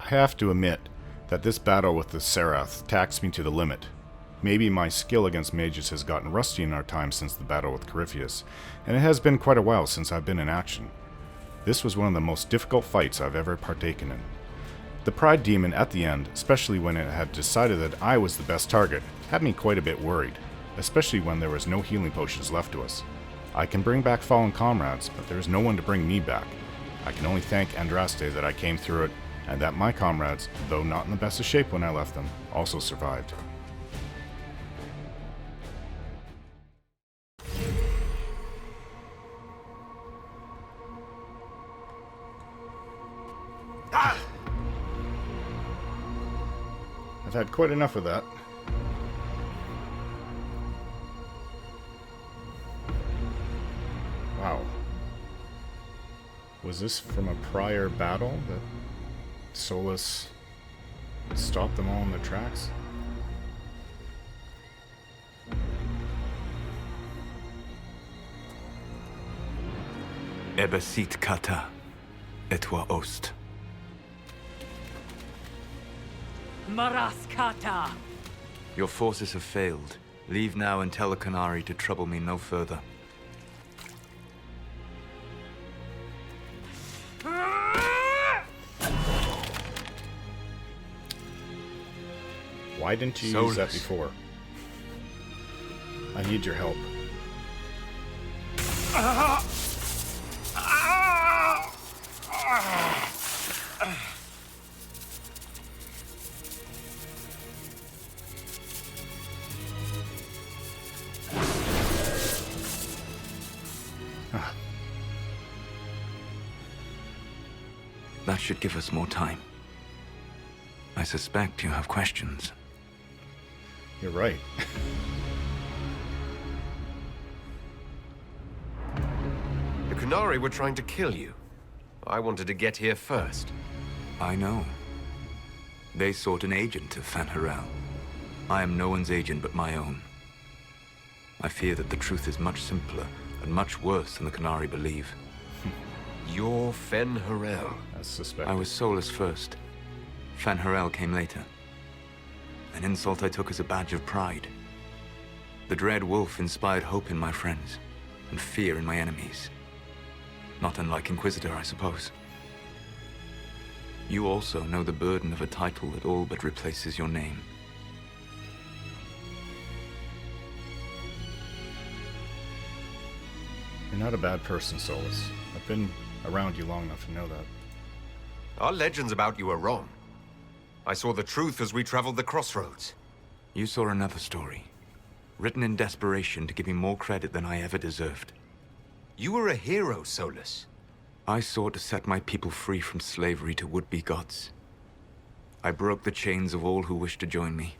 I have to admit that this battle with the Saarath taxed me to the limit. Maybe my skill against mages has gotten rusty in our time since the battle with Corypheus, and it has been quite a while since I've been in action. This was one of the most difficult fights I've ever partaken in. The Pride Demon at the end, especially when it had decided that I was the best target, had me quite a bit worried, especially when there was no healing potions left to us. I can bring back fallen comrades, but there is no one to bring me back. I can only thank Andraste that I came through it, and that my comrades, though not in the best of shape when I left them, also survived. I've had quite enough of that. Wow. Was this from a prior battle that Solas stopped them all in their tracks? Ebesit kata, etwa ost. Maraskata! Your forces have failed. Leave now and tell the Qunari to trouble me no further. Why didn't you use that before? I need your help. That should give us more time. I suspect you have questions. You're right. The Qunari were trying to kill you. I wanted to get here first. I know. They sought an agent of Fen'Harel. I am no one's agent but my own. I fear that the truth is much simpler and much worse than the Qunari believe. You're Fen'Harel. As suspected. I was Solas first. Fen'Harel came later. An insult I took as a badge of pride. The dread wolf inspired hope in my friends, and fear in my enemies. Not unlike Inquisitor, I suppose. You also know the burden of a title that all but replaces your name. You're not a bad person, Solas. I've been around you long enough to know that. Our legends about you are wrong. I saw the truth as we traveled the crossroads. You saw another story, written in desperation to give me more credit than I ever deserved. You were a hero, Solas. I sought to set my people free from slavery to would-be gods. I broke the chains of all who wished to join me.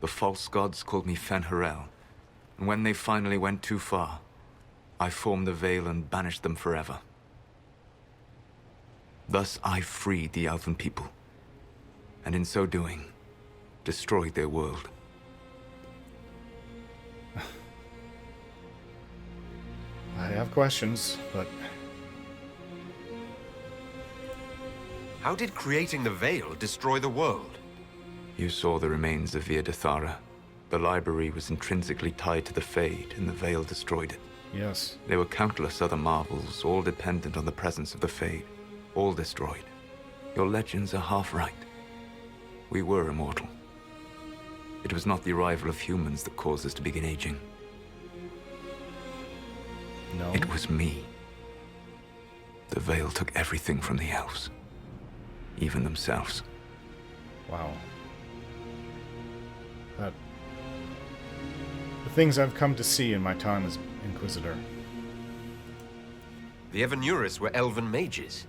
The false gods called me Fen'Harel, and when they finally went too far, I formed the Veil and banished them forever. Thus I freed the Elven people, and in so doing, destroyed their world. I have questions, but... How did creating the Veil destroy the world? You saw the remains of Viddasala. The library was intrinsically tied to the Fade, and the Veil destroyed it. Yes. There were countless other marvels, all dependent on the presence of the Fade, all destroyed. Your legends are half right. We were immortal. It was not the arrival of humans that caused us to begin aging. No. It was me. The Veil took everything from the elves, even themselves. Wow. The things I've come to see in my time as Inquisitor. The Evenuris were Elven mages.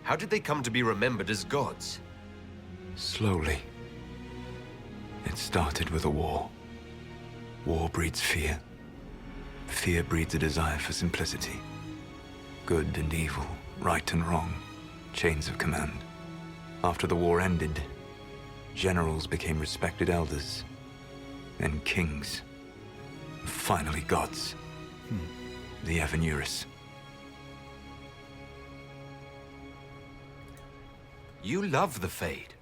How did they come to be remembered as gods? Slowly. It started with a war. War breeds fear. Fear breeds a desire for simplicity. Good and evil, right and wrong, chains of command. After the war ended, generals became respected elders, then kings, and finally gods. The Evenuris. You love the Fade.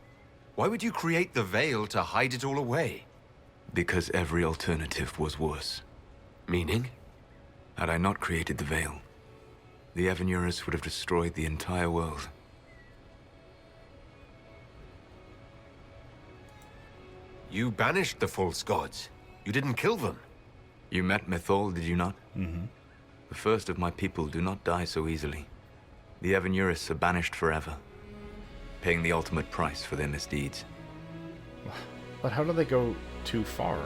Why would you create the Veil to hide it all away? Because every alternative was worse. Meaning? Had I not created the Veil, the Evenurus would have destroyed the entire world. You banished the false gods. You didn't kill them. You met Mythol, did you not? Mm-hmm. The first of my people do not die so easily. The Evenurus are banished forever, paying the ultimate price for their misdeeds. But how do they go too far?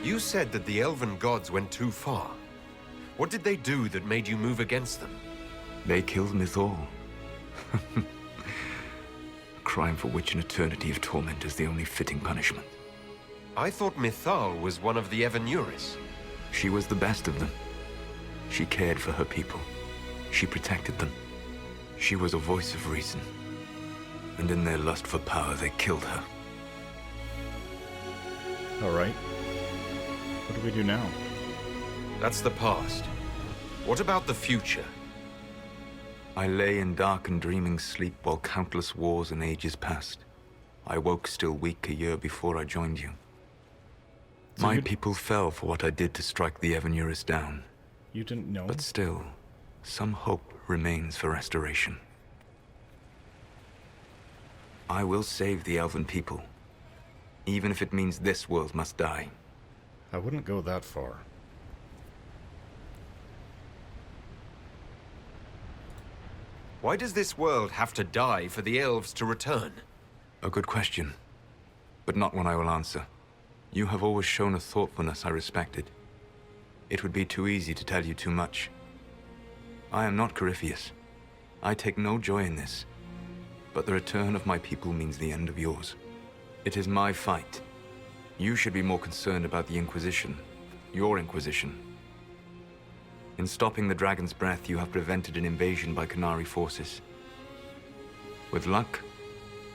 You said that the Elven gods went too far. What did they do that made you move against them? They killed Mythol. A crime for which an eternity of torment is the only fitting punishment. I thought Mythal was one of the Evenurus. She was the best of them. She cared for her people. She protected them. She was a voice of reason. And in their lust for power, they killed her. Alright. What do we do now? That's the past. What about the future? I lay in dark and dreaming sleep while countless wars and ages passed. I woke still weak a year before I joined you. So My people fell for what I did to strike the Evenurus down. You didn't know? But still, some hope remains for restoration. I will save the Elven people, even if it means this world must die. I wouldn't go that far. Why does this world have to die for the elves to return? A good question, but not one I will answer. You have always shown a thoughtfulness I respected. It would be too easy to tell you too much. I am not Corypheus. I take no joy in this. But the return of my people means the end of yours. It is my fight. You should be more concerned about the Inquisition. Your Inquisition. In stopping the Dragon's Breath, you have prevented an invasion by Qunari forces. With luck,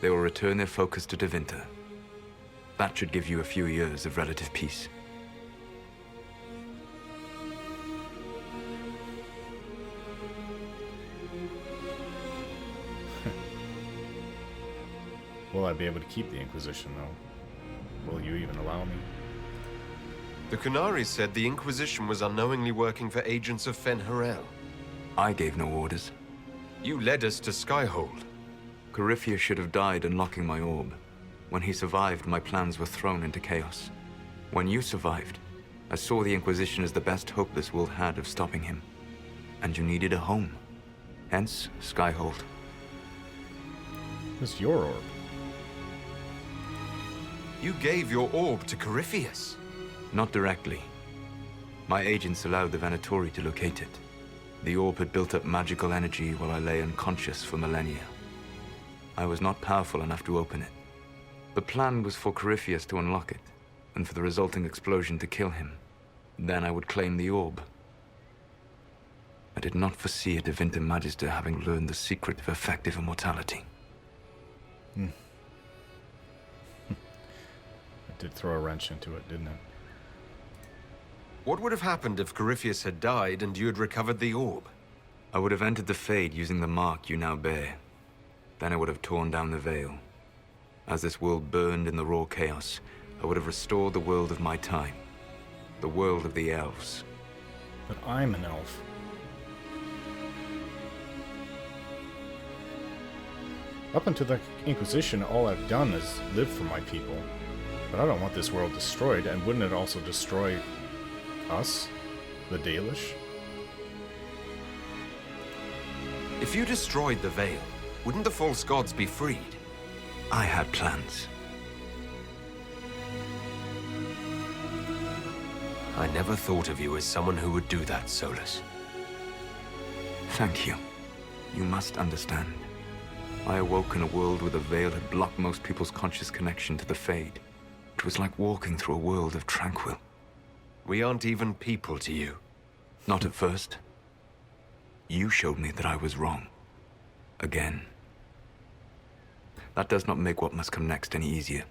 they will return their focus to Tevinter. That should give you a few years of relative peace. Will I be able to keep the Inquisition, though? Will you even allow me? The Qunari said the Inquisition was unknowingly working for agents of Fen'Harel. I gave no orders. You led us to Skyhold. Corypheus should have died unlocking my orb. When he survived, my plans were thrown into chaos. When you survived, I saw the Inquisition as the best hope this world had of stopping him. And you needed a home. Hence, Skyhold. It was your orb. You gave your orb to Corypheus. Not directly. My agents allowed the Venatori to locate it. The orb had built up magical energy while I lay unconscious for millennia. I was not powerful enough to open it. The plan was for Corypheus to unlock it, and for the resulting explosion to kill him. Then I would claim the orb. I did not foresee a Tevinter Magister having learned the secret of effective immortality. It did throw a wrench into it, didn't it? What would have happened if Corypheus had died and you had recovered the orb? I would have entered the Fade using the mark you now bear. Then I would have torn down the veil. As this world burned in the raw chaos, I would have restored the world of my time. The world of the elves. But I'm an elf. Up until the Inquisition, all I've done is live for my people. But I don't want this world destroyed, and wouldn't it also destroy us? The Dalish? If you destroyed the Veil, wouldn't the false gods be freed? I had plans. I never thought of you as someone who would do that, Solas. Thank you. You must understand. I awoke in a world where the veil had blocked most people's conscious connection to the Fade. It was like walking through a world of tranquil. We aren't even people to you. Not at first. You showed me that I was wrong. Again. That does not make what must come next any easier.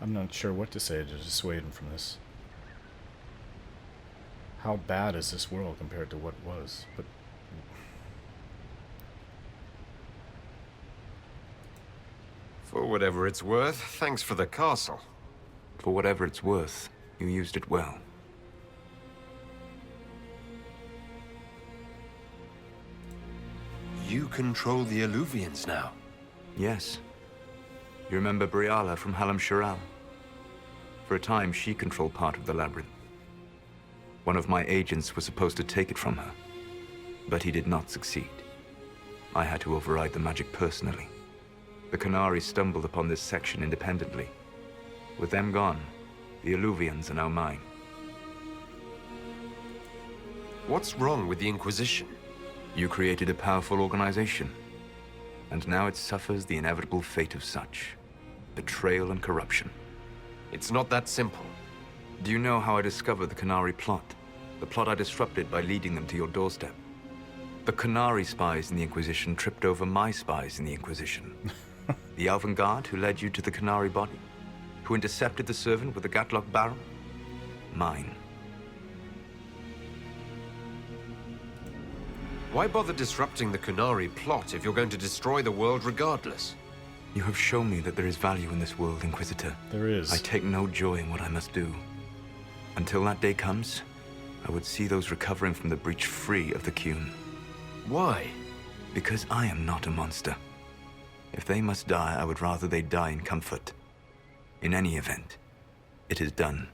I'm not sure what to say to dissuade him from this. how bad is this world compared to what was? But For whatever it's worth, thanks for the castle. For whatever it's worth, you used it well. You control the Eluvians now. Yes. You remember Briala from Halam-Sharal? For a time, she controlled part of the labyrinth. One of my agents was supposed to take it from her, but he did not succeed. I had to override the magic personally. The Qunari stumbled upon this section independently. With them gone, the Eluvians are now mine. What's wrong with the Inquisition? You created a powerful organization, and now it suffers the inevitable fate of such. Betrayal and corruption. It's not that simple. Do you know how I discovered the Qunari plot? The plot I disrupted by leading them to your doorstep. The Qunari spies in the Inquisition tripped over my spies in the Inquisition. The Elven guard who led you to the Qunari body? Who intercepted the servant with the Gatlock barrel? Mine. Why bother disrupting the Qunari plot if you're going to destroy the world regardless? You have shown me that there is value in this world, Inquisitor. there is. I take no joy in what I must do. Until that day comes, I would see those recovering from the breach free of the Qun. Why? Because I am not a monster. If they must die, I would rather they die in comfort. In any event, it is done.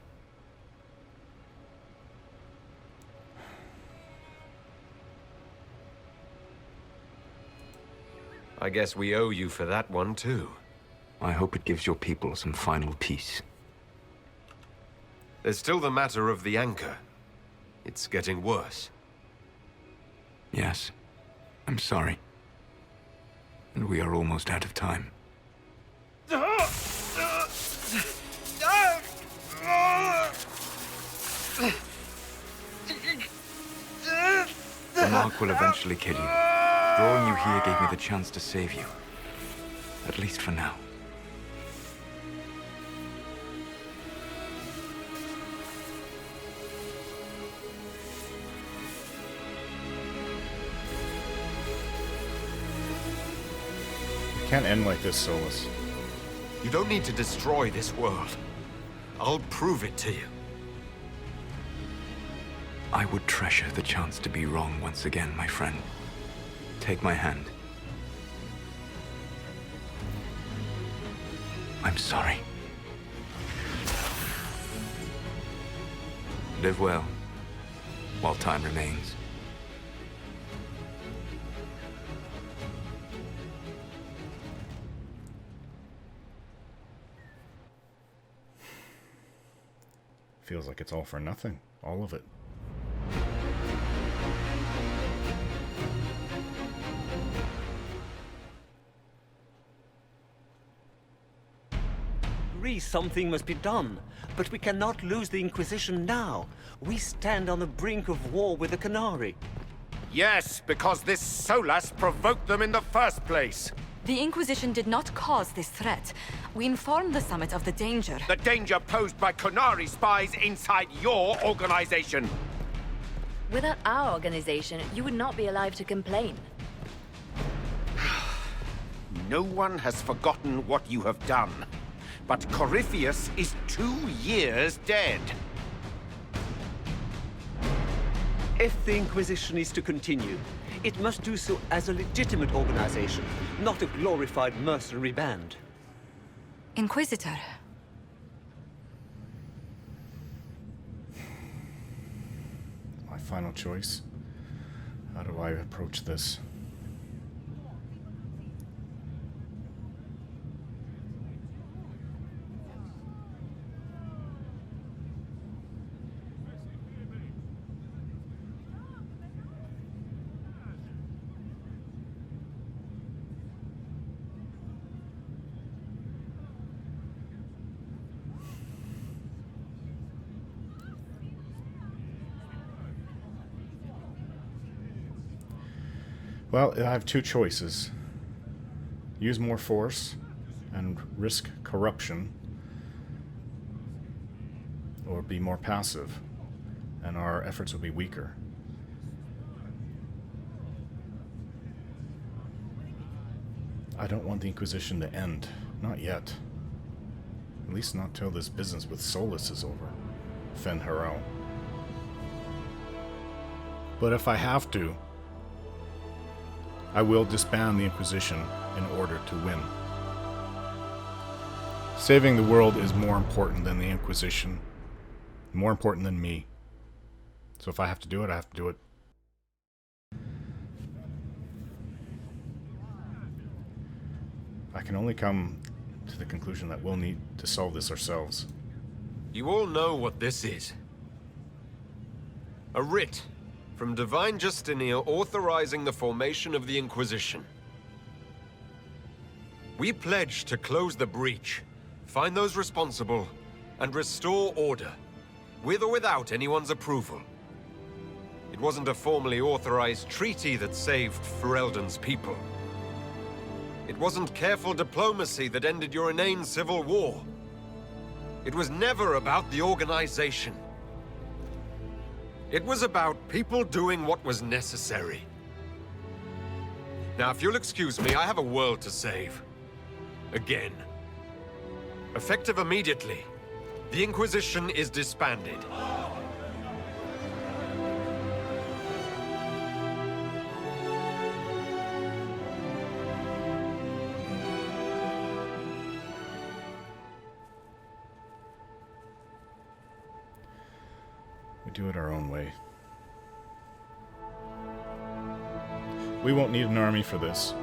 I guess we owe you for that one too. I hope it gives your people some final peace. There's still the matter of the anchor. It's getting worse. Yes, I'm sorry. And we are almost out of time. The mark will eventually kill you. Drawing you here gave me the chance to save you. At least for now. It can't end like this, Solas. You don't need to destroy this world. I'll prove it to you. I would treasure the chance to be wrong once again, my friend. Take my hand. I'm sorry. Live well, while time remains. Feels like it's all for nothing. All of it. Something must be done, but we cannot lose the Inquisition now. We stand on the brink of war with the Qunari. Yes, because this Solas provoked them in the first place. The Inquisition did not cause this threat. We informed the Summit of the danger. The danger posed by Qunari spies inside your organization. Without our organization, you would not be alive to complain. No one has forgotten what you have done. But Corypheus is 2 years dead. If the Inquisition is to continue, it must do so as a legitimate organization, not a glorified mercenary band. Inquisitor. My final choice. How do I approach this? Well, I have two choices. Use more force and risk corruption, or be more passive and our efforts would be weaker. I don't want the Inquisition to end. Not yet. At least not till this business with Solas is over. Fen'Harel. But if I have to, I will disband the Inquisition in order to win. Saving the world is more important than the Inquisition. More important than me. So if I have to do it, I have to do it. I can only come to the conclusion that we'll need to solve this ourselves. You all know what this is. A writ from Divine Justinia authorizing the formation of the Inquisition. We pledge to close the breach, find those responsible, and restore order, with or without anyone's approval. It wasn't a formally authorized treaty that saved Ferelden's people. It wasn't careful diplomacy that ended your inane civil war. It was never about the organization. It was about people doing what was necessary. Now, if you'll excuse me, I have a world to save. Again. Effective immediately, the Inquisition is disbanded. We do it our own way. We won't need an army for this.